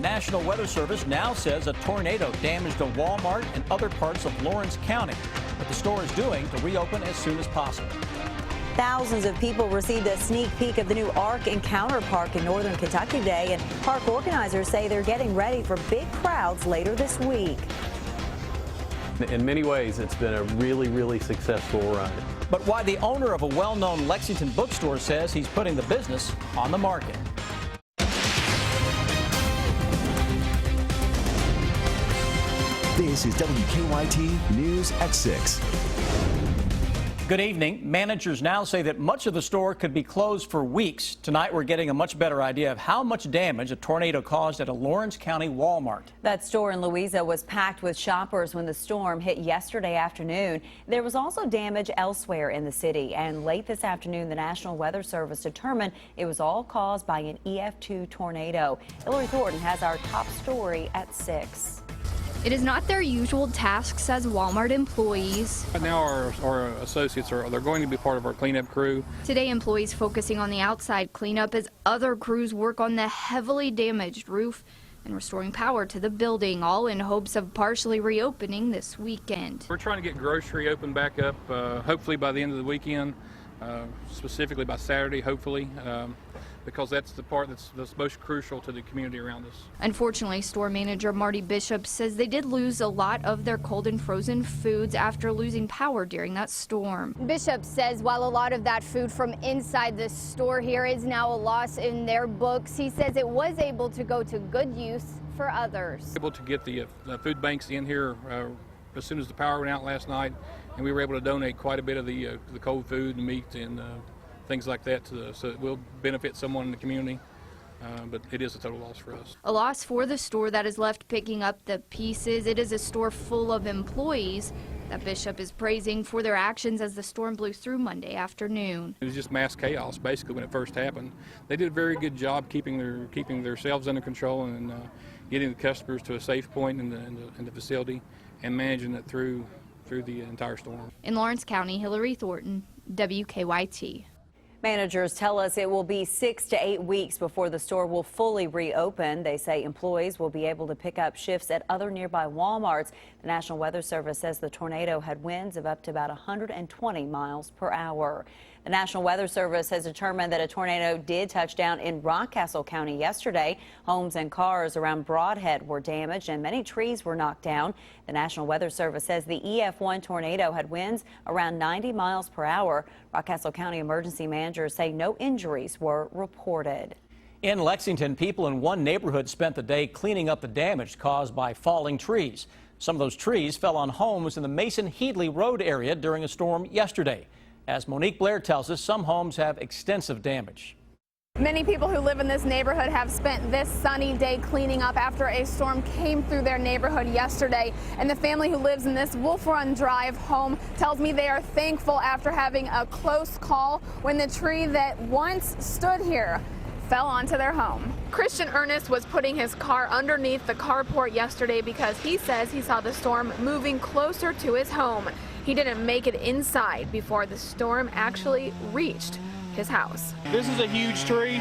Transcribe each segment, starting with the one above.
National Weather Service now says a tornado damaged a Walmart and other parts of Lawrence County. What the store is doing to reopen as soon as possible. Thousands of people received a sneak peek of the new Ark Encounter Park in northern Kentucky today, and park organizers say they're getting ready for big crowds later this week. In many ways, it's been a really successful run. But why the owner of a well-known Lexington bookstore says he's putting the business on the market. This is WKYT News at 6. Good evening. Managers now say that much of the store could be closed for weeks. Tonight, we're getting a much better idea of how much damage a tornado caused at a Lawrence County Walmart. That store in Louisa was packed with shoppers when the storm hit yesterday afternoon. There was also damage elsewhere in the city, and late this afternoon, the National Weather Service determined it was all caused by an EF2 tornado. Hillary Thornton has our top story at 6. It is not their usual task, says Walmart employees. Right now our associates they're going to be part of our cleanup crew. Today, employees focusing on the outside cleanup as other crews work on the heavily damaged roof and restoring power to the building, all in hopes of partially reopening this weekend. We're trying to get grocery open back up, hopefully by the end of the weekend, specifically by Saturday, hopefully. Because that's the part that's most crucial to the community around us. Unfortunately, store manager Marty Bishop says they did lose a lot of their cold and frozen foods after losing power during that storm. Bishop says while a lot of that food from inside the store here is now a loss in their books, he says it was able to go to good use for others. Able to get the food banks in here as soon as the power went out last night, and we were able to donate quite a bit of the cold food and meat and things like that so it will benefit someone in the community, but it is a total loss for us. A loss for the store that is left picking up the pieces. It is a store full of employees that Bishop is praising for their actions as the storm blew through Monday afternoon. It was just mass chaos basically when it first happened. They did a very good job keeping themselves under control and getting the customers to a safe point in the facility and managing it through the entire storm. In Lawrence County, Hillary Thornton, WKYT. Managers tell us it will be 6 to 8 weeks before the store will fully reopen. They say employees will be able to pick up shifts at other nearby Walmarts. The National Weather Service says the tornado had winds of up to about 120 miles per hour. The National Weather Service has determined that a tornado did touch down in Rockcastle County yesterday. Homes and cars around Broadhead were damaged and many trees were knocked down. The National Weather Service says the EF1 tornado had winds around 90 miles per hour. Rockcastle County emergency managers say no injuries were reported. In Lexington, people in one neighborhood spent the day cleaning up the damage caused by falling trees. Some of those trees fell on homes in the Mason-Headley Road area during a storm yesterday. As Monique Blair tells us, some homes have extensive damage. Many people who live in this neighborhood have spent this sunny day cleaning up after a storm came through their neighborhood yesterday. And the family who lives in this Wolf Run Drive home tells me they are thankful after having a close call when the tree that once stood here fell onto their home. Christian Ernest was putting his car underneath the carport yesterday because he says he saw the storm moving closer to his home. He didn't make it inside before the storm actually reached his house. This is a huge tree.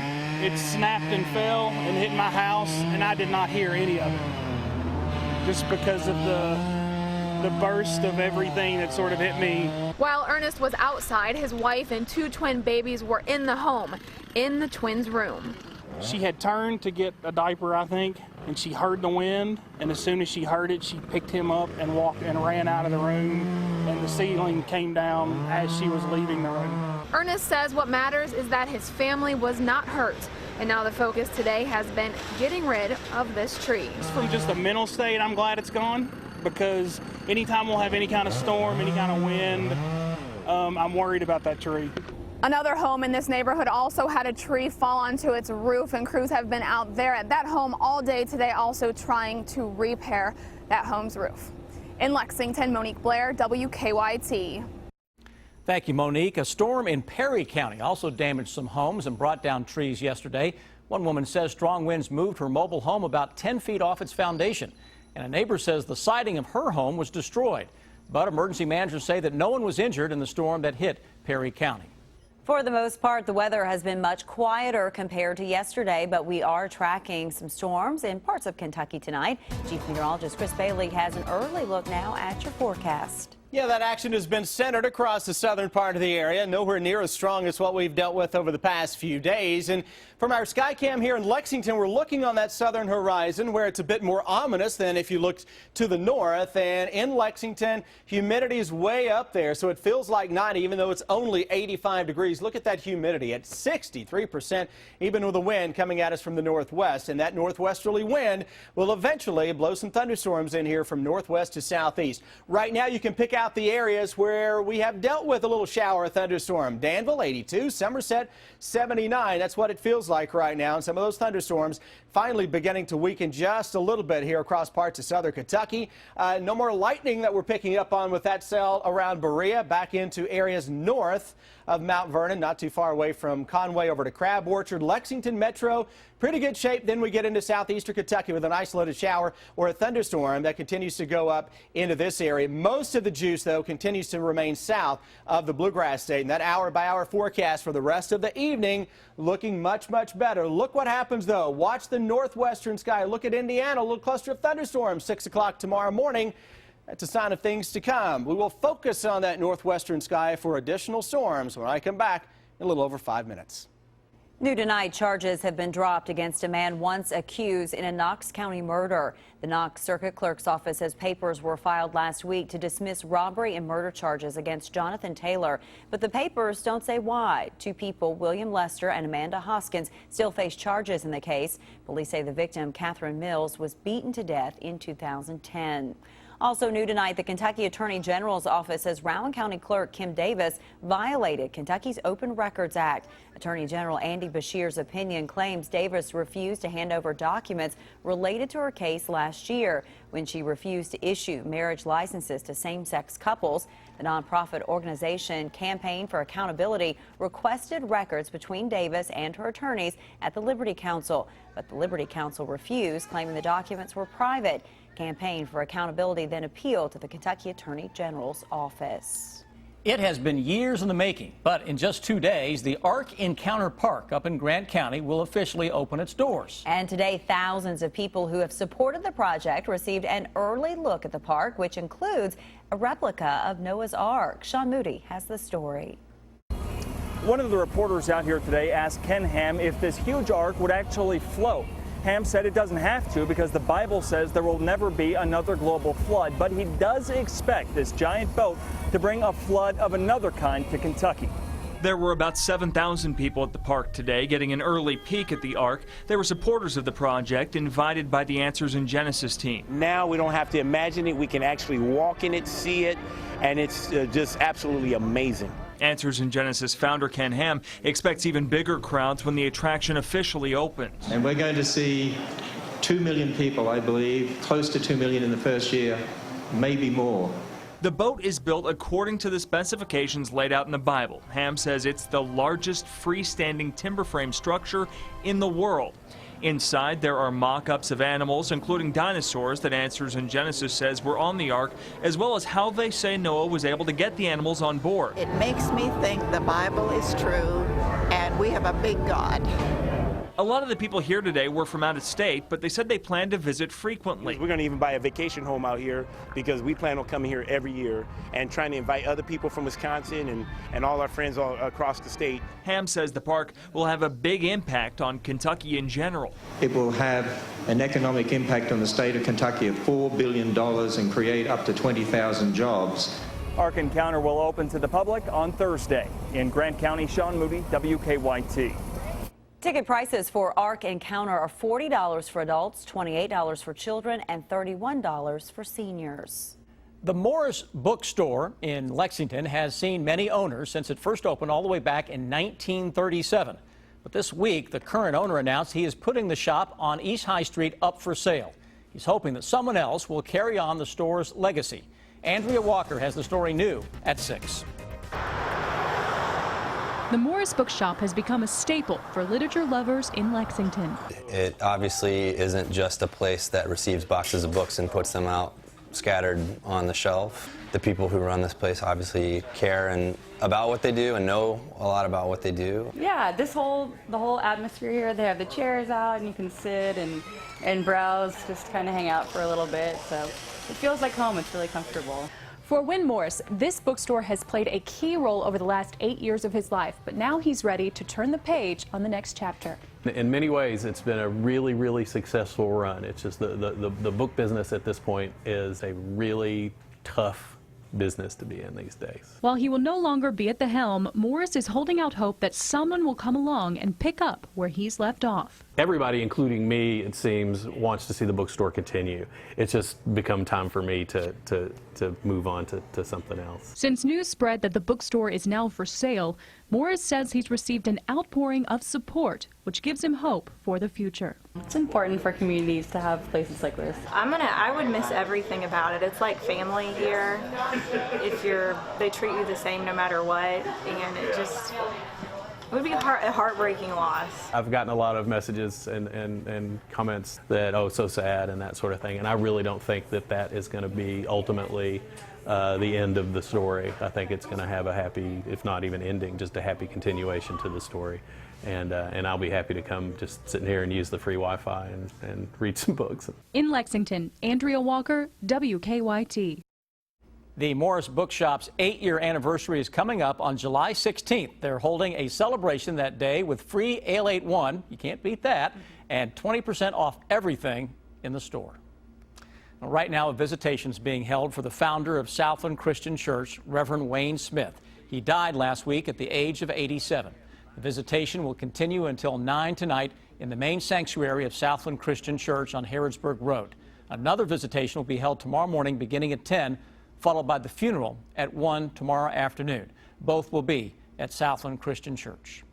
It snapped and fell and hit my house, and I did not hear any of it. Just because of the burst of everything that sort of hit me. While Ernest was outside, his wife and 2 twin babies were in the home, in the twins' room. She had turned to get a diaper, I think, and she heard the wind, and as soon as she heard it, she picked him up and walked and ran out of the room, and the ceiling came down as she was leaving the room. Ernest says what matters is that his family was not hurt, and now the focus today has been getting rid of this tree. From just a mental state, I'm glad it's gone, because anytime we'll have any kind of storm, any kind of wind, I'm worried about that tree. Another home in this neighborhood also had a tree fall onto its roof, and crews have been out there at that home all day today also trying to repair that home's roof. In Lexington, Monique Blair, WKYT. Thank you, Monique. A storm in Perry County also damaged some homes and brought down trees yesterday. One woman says strong winds moved her mobile home about 10 feet off its foundation. And a neighbor says the siding of her home was destroyed. But emergency managers say that no one was injured in the storm that hit Perry County. For the most part, the weather has been much quieter compared to yesterday, but we are tracking some storms in parts of Kentucky tonight. Chief Meteorologist Chris Bailey has an early look now at your forecast. Yeah, that action has been centered across the southern part of the area, nowhere near as strong as what we've dealt with over the past few days. And from our Skycam here in Lexington, we're looking on that southern horizon where it's a bit more ominous than if you looked to the north. And in Lexington, humidity is way up there, so it feels like 90, even though it's only 85 degrees. Look at that humidity at 63%, even with the wind coming at us from the northwest. And that northwesterly wind will eventually blow some thunderstorms in here from northwest to southeast. Right now, you can pick out the areas where we have dealt with a little shower thunderstorm. Danville 82, Somerset 79. That's what it feels like right now. And some of those thunderstorms finally beginning to weaken just a little bit here across parts of southern Kentucky. No more lightning that we're picking up on with that cell around Berea back into areas north of Mount Vernon, not too far away from Conway over to Crab Orchard. Lexington Metro, pretty good shape. Then we get into southeastern Kentucky with an isolated shower or a thunderstorm that continues to go up into this area. Most of the juice, though, continues to remain south of the Bluegrass State. And that hour-by-hour forecast for the rest of the evening looking much, much better. Look what happens, though. Watch the northwestern sky. Look at Indiana, a little cluster of thunderstorms, 6 o'clock tomorrow morning. That's a sign of things to come. We will focus on that northwestern sky for additional storms when I come back in a little over 5 minutes. New tonight, charges have been dropped against a man once accused in a Knox County murder. The Knox Circuit Clerk's office says papers were filed last week to dismiss robbery and murder charges against Jonathan Taylor, but the papers don't say why. Two people, William Lester and Amanda Hoskins, still face charges in the case. Police say the victim, Catherine Mills, was beaten to death in 2010. Also new tonight, the Kentucky Attorney General's office says Rowan County Clerk Kim Davis violated Kentucky's Open Records Act. Attorney General Andy Beshear's opinion claims Davis refused to hand over documents related to her case last year when she refused to issue marriage licenses to same-sex couples. The nonprofit organization Campaign for Accountability requested records between Davis and her attorneys at the Liberty Council, but the Liberty Council refused, claiming the documents were private. Campaign for Accountability then appealed to the Kentucky Attorney General's office. It has been years in the making, but in just 2 days, the Ark Encounter Park up in Grant County will officially open its doors. And today, thousands of people who have supported the project received an early look at the park, which includes a replica of Noah's Ark. Sean Moody has the story. One of the reporters out here today asked Ken Ham if this huge ark would actually float. Ham said it doesn't have to because the Bible says there will never be another global flood, but he does expect this giant boat to bring a flood of another kind to Kentucky. There were about 7,000 people at the park today getting an early peek at the Ark. They were supporters of the project, invited by the Answers in Genesis team. Now we don't have to imagine it, we can actually walk in it, see it, and it's just absolutely amazing. Answers in Genesis founder Ken Ham expects even bigger crowds when the attraction officially opens. And we're going to see 2 million people, I believe, close to 2 million in the first year, maybe more. The boat is built according to the specifications laid out in the Bible. Ham says it's the largest freestanding timber frame structure in the world. Inside, there are mock-ups of animals, including dinosaurs, that Answers in Genesis says were on the ark, as well as how they say Noah was able to get the animals on board. It makes me think the Bible is true, and we have a big God. A lot of the people here today were from out of state, but they said they plan to visit frequently. We're going to even buy a vacation home out here because we plan on coming here every year and trying to invite other people from Wisconsin and all our friends all across the state. Ham says the park will have a big impact on Kentucky in general. It will have an economic impact on the state of Kentucky of $4 billion and create up to 20,000 jobs. Ark Encounter will open to the public on Thursday. In Grant County, Sean Moody, WKYT. Ticket prices for Ark Encounter are $40 for adults, $28 for children, and $31 for seniors. The Morris Bookstore in Lexington has seen many owners since it first opened all the way back in 1937. But this week, the current owner announced he is putting the shop on East High Street up for sale. He's hoping that someone else will carry on the store's legacy. Andrea Walker has the story new at 6. The Morris Bookshop has become a staple for literature lovers in Lexington. It obviously isn't just a place that receives boxes of books and puts them out scattered on the shelf. The people who run this place obviously care and about what they do and know a lot about what they do. Yeah, the whole atmosphere here, they have the chairs out and you can sit and browse, just kind of hang out for a little bit. So it feels like home. It's really comfortable. For Win Morris, this bookstore has played a key role over the last 8 years of his life, but now he's ready to turn the page on the next chapter. In many ways, it's been a really, really successful run. It's just the book business at this point is a really tough business to be in these days. While he will no longer be at the helm, Morris is holding out hope that someone will come along and pick up where he's left off. Everybody, including me, it seems, wants to see the bookstore continue. It's just become time for me to move on to something else. Since news spread that the bookstore is now for sale, Morris says he's received an outpouring of support, which gives him hope for the future. It's important for communities to have places like this. I would miss everything about it. It's like family here. They treat you the same no matter what, and it would be a heartbreaking loss. I've gotten a lot of messages and comments that, oh, so sad and that sort of thing, and I really don't think that is going to be ultimately the end of the story. I think it's going to have a happy, if not even ending, just a happy continuation to the story. And I'll be happy to come just sitting here and use the free Wi-Fi and read some books. In Lexington, Andrea Walker, WKYT. The Morris Bookshop's 8-year anniversary is coming up on July 16th. They're holding a celebration that day with free Ale 81, you can't beat that, and 20% off everything in the store. Right now, a visitation is being held for the founder of Southland Christian Church, Reverend Wayne Smith. He died last week at the age of 87. The visitation will continue until 9 tonight in the main sanctuary of Southland Christian Church on Harrodsburg Road. Another visitation will be held tomorrow morning beginning at 10, followed by the funeral at 1 tomorrow afternoon. Both will be at Southland Christian Church.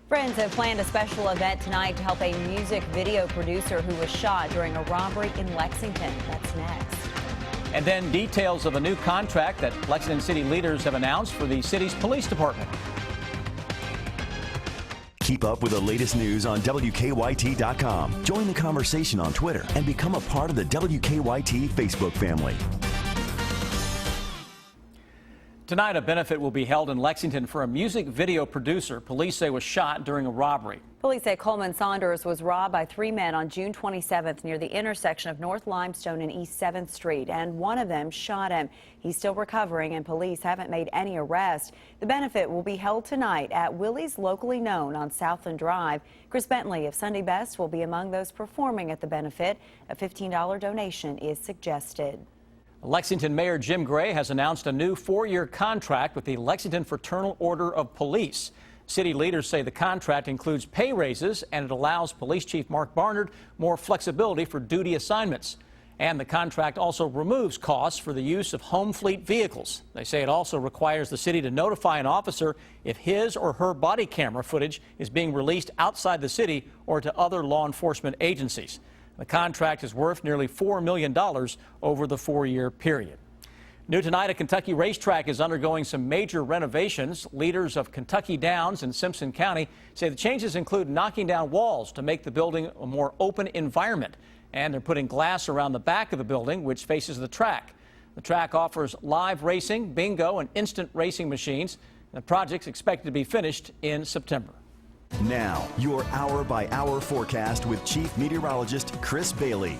Friends have planned a special event tonight to help a music video producer who was shot during a robbery in Lexington. That's next. And then details of a new contract that Lexington City leaders have announced for the city's police department. Keep up with the latest news on WKYT.com. Join the conversation on Twitter and become a part of the WKYT Facebook family. Tonight, a benefit will be held in Lexington for a music video producer police say was shot during a robbery. Police say Coleman Saunders was robbed by 3 men on June 27th near the intersection of North Limestone and East 7th Street, and one of them shot him. He's still recovering, and police haven't made any arrests. The benefit will be held tonight at Willie's Locally Known on Southland Drive. Chris Bentley of Sunday Best will be among those performing at the benefit. A $15 donation is suggested. Lexington Mayor Jim Gray has announced a new 4-year contract with the Lexington Fraternal Order of Police. City leaders say the contract includes pay raises and it allows Police Chief Mark Barnard more flexibility for duty assignments. And the contract also removes costs for the use of home fleet vehicles. They say it also requires the city to notify an officer if his or her body camera footage is being released outside the city or to other law enforcement agencies. The contract is worth nearly $4 million over the 4-year period. New tonight, a Kentucky racetrack is undergoing some major renovations. Leaders of Kentucky Downs in Simpson County say the changes include knocking down walls to make the building a more open environment. And they're putting glass around the back of the building, which faces the track. The track offers live racing, bingo, and instant racing machines. The project's expected to be finished in September. Now, your hour-by-hour forecast with Chief Meteorologist Chris Bailey.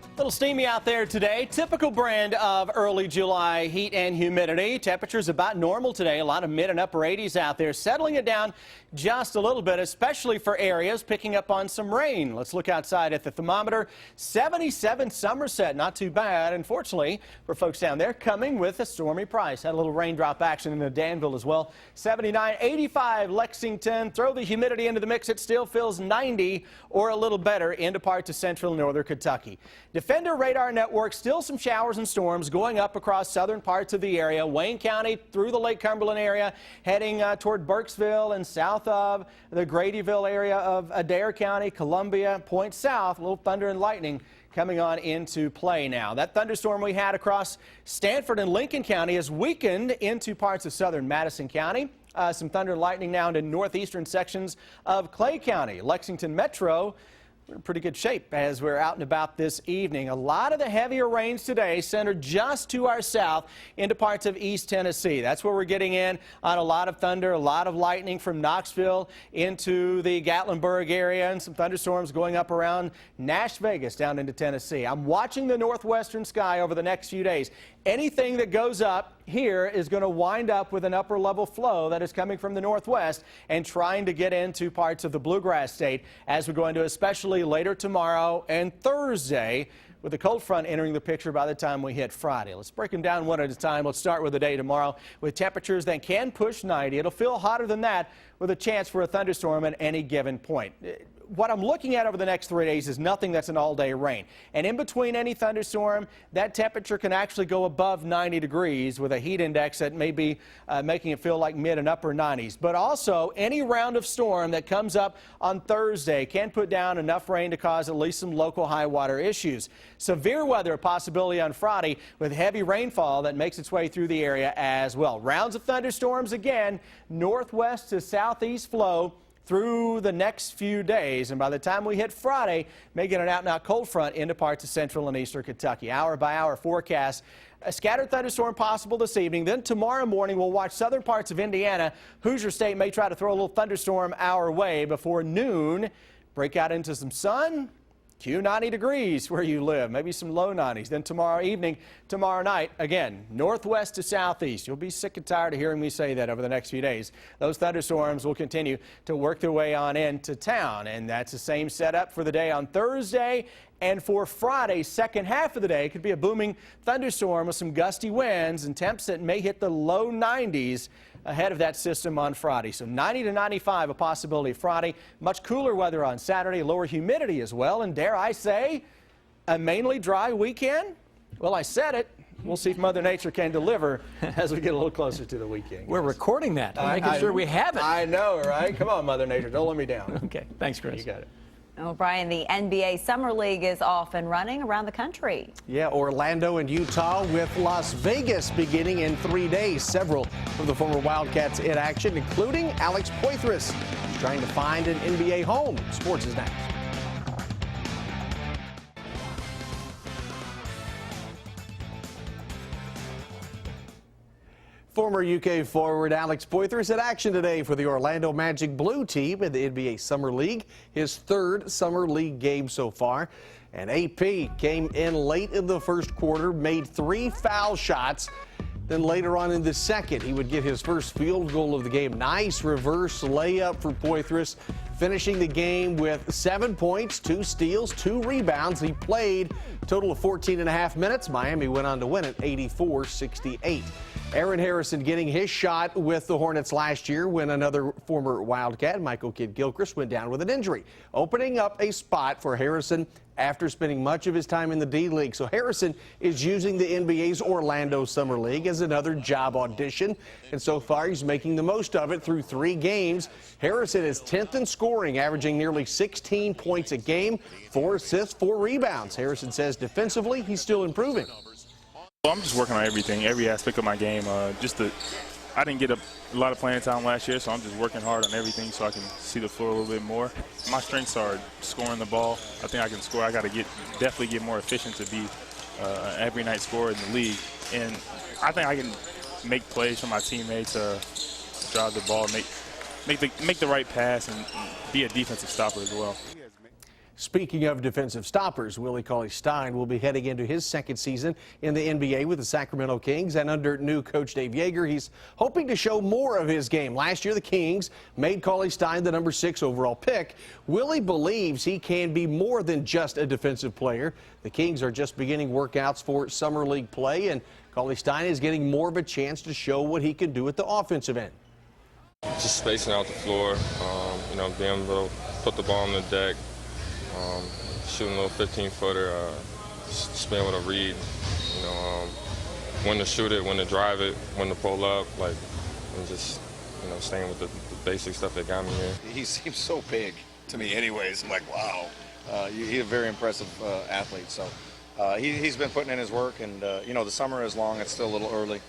A little steamy out there today. Typical brand of early July heat and humidity. Temperatures about normal today. A lot of mid and upper 80s out there. Settling it down just a little bit, especially for areas picking up on some rain. Let's look outside at the thermometer. 77 Somerset. Not too bad. Unfortunately, for folks down there, coming with a stormy price. Had a little raindrop action in Danville as well. 79, 85 Lexington. Throw the humidity into the mix. It still feels 90 or a little better into parts of central and northern Kentucky. Defender radar network, still some showers and storms going up across southern parts of the area. Wayne County through the Lake Cumberland area, heading toward Burkesville and south of the Gradyville area of Adair County, Columbia, point south. A little thunder and lightning coming on into play now. That thunderstorm we had across Stanford and Lincoln County has weakened into parts of southern Madison County. Some thunder and lightning now into northeastern sections of Clay County. Lexington Metro we're in pretty good shape as we're out and about this evening. A lot of the heavier rains today centered just to our south into parts of East Tennessee. That's where we're getting in on a lot of thunder, a lot of lightning from Knoxville into the Gatlinburg area, and some thunderstorms going up around Nash Vegas down into Tennessee. I'm watching the northwestern sky over the next few days. Anything that goes up here is going to wind up with an upper level flow that is coming from the northwest and trying to get into parts of the Bluegrass State as we go into especially later tomorrow and Thursday, with the cold front entering the picture by the time we hit Friday. Let's break them down one at a time. Let's start with the day tomorrow with temperatures that can push 90. It'll feel hotter than that with a chance for a thunderstorm at any given point. What I'm looking at over the next 3 days is nothing that's an all-day rain. And in between any thunderstorm, that temperature can actually go above 90 degrees with a heat index that may be making it feel like mid and upper 90s. But also, any round of storm that comes up on Thursday can put down enough rain to cause at least some local high water issues. Severe weather a possibility on Friday with heavy rainfall that makes its way through the area as well. Rounds of thunderstorms again, northwest to southeast flow through the next few days, and by the time we hit Friday, may get an out-and-out cold front into parts of central and eastern Kentucky. Hour-by-hour forecast. A scattered thunderstorm possible this evening. Then tomorrow morning, we'll watch southern parts of Indiana. Hoosier State may try to throw a little thunderstorm our way before noon. Break out into some sun. Cue 90 degrees where you live, maybe some low 90s. Then tomorrow evening, tomorrow night, again, northwest to southeast. You'll be sick and tired of hearing me say that over the next few days. Those thunderstorms will continue to work their way on into town, and that's the same setup for the day on Thursday. And for Friday, second half of the day, could be a booming thunderstorm with some gusty winds and temps that may hit the low 90s ahead of that system on Friday. So 90 to 95 a possibility Friday. Much cooler weather on Saturday, lower humidity as well, and dare I say, a mainly dry weekend? Well, I said it. We'll see if Mother Nature can deliver as we get a little closer to the weekend. We're recording that. I'm making sure we have it. I know, right? Come on, Mother Nature. Don't let me down. Okay. Thanks, Chris. You got it. Well, Brian, the NBA Summer League is off and running around the country. Yeah, Orlando and Utah with Las Vegas beginning in 3 days. Several of the former Wildcats in action, including Alex Poitras, who's trying to find an NBA home. Sports is next. Former UK forward Alex Poitras in action today for the Orlando Magic Blue team in the NBA Summer League, his third Summer League game so far. And AP came in late in the first quarter, made 3 foul shots. Then later on in the second, he would get his first field goal of the game. Nice reverse layup for Poitras, finishing the game with 7 points, 2 steals, 2 rebounds. He played a total of 14.5 minutes. Miami went on to win it 84-68. Aaron Harrison getting his shot with the Hornets last year when another former Wildcat, Michael Kidd-Gilchrist, went down with an injury, opening up a spot for Harrison after spending much of his time in the D-League. So Harrison is using the NBA's Orlando Summer League as another job audition, and so far he's making the most of it through 3 games. Harrison is 10th in scoring, averaging nearly 16 points a game, 4 assists, 4 rebounds. Harrison says defensively he's still improving. Well, I'm just working on everything, every aspect of my game. I didn't get a lot of playing time last year, so I'm just working hard on everything so I can see the floor a little bit more. My strengths are scoring the ball. I think I can score. I got to definitely get more efficient to be an every night scorer in the league. And I think I can make plays for my teammates, drive the ball, make the right pass, and be a defensive stopper as well. Speaking of defensive stoppers, Willie Cauley-Stein will be heading into his second season in the NBA with the Sacramento Kings, and under new coach Dave Yeager, he's hoping to show more of his game. Last year, the Kings made Cauley-Stein the number 6 overall pick. Willie believes he can be more than just a defensive player. The Kings are just beginning workouts for Summer League play, and Cauley-Stein is getting more of a chance to show what he can do at the offensive end. Just spacing out the floor, being able to put the ball on the deck, shooting a little 15-footer, just being able to read, when to shoot it, when to drive it, when to pull up, and just, staying with the basic stuff that got me here. He seems so big to me anyways. I'm like, wow. He's a very impressive athlete. So he's been putting in his work, and, the summer is long. It's still a little early.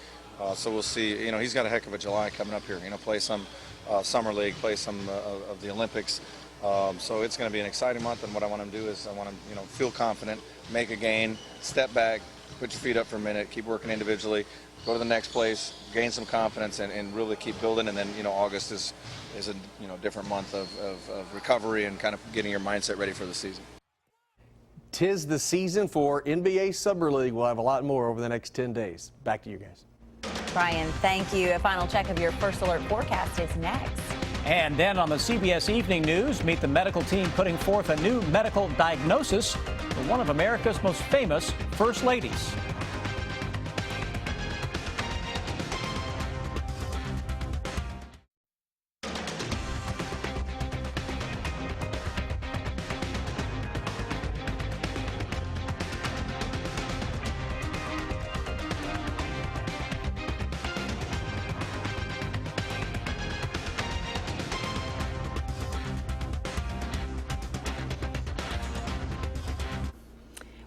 So we'll see. He's got a heck of a July coming up here. Play some Summer League, play some of the Olympics. So it's going to be an exciting month, and what I want to do is I want to feel confident, make a gain, step back, put your feet up for a minute, keep working individually, go to the next place, gain some confidence, and really keep building. And then August is a different month of recovery and kind of getting your mindset ready for the season. 'Tis the season for NBA Summer League. We'll have a lot more over the next 10 days. Back to you guys. Brian, thank you. A final check of your First Alert forecast is next. And then on the CBS Evening News, meet the medical team putting forth a new medical diagnosis for one of America's most famous first ladies.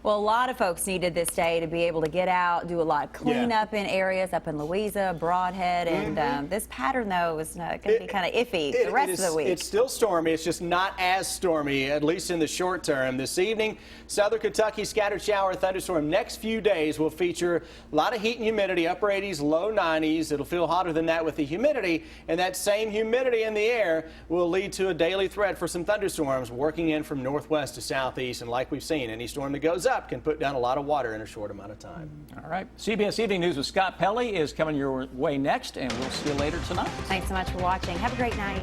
Well, a lot of folks needed this day to be able to get out, do a lot of cleanup in areas up in Louisa, Broadhead, and this pattern, though, is going to be kind of iffy the rest of the week. It's still stormy. It's just not as stormy, at least in the short term. This evening, southern Kentucky scattered shower thunderstorm. Next few days will feature a lot of heat and humidity, upper 80s, low 90s. It'll feel hotter than that with the humidity, and that same humidity in the air will lead to a daily threat for some thunderstorms working in from northwest to southeast. And like we've seen, any storm that goes up can put down a lot of water in a short amount of time. All right. CBS Evening News with Scott Pelley is coming your way next, and we'll see you later tonight. Thanks so much for watching. Have a great night.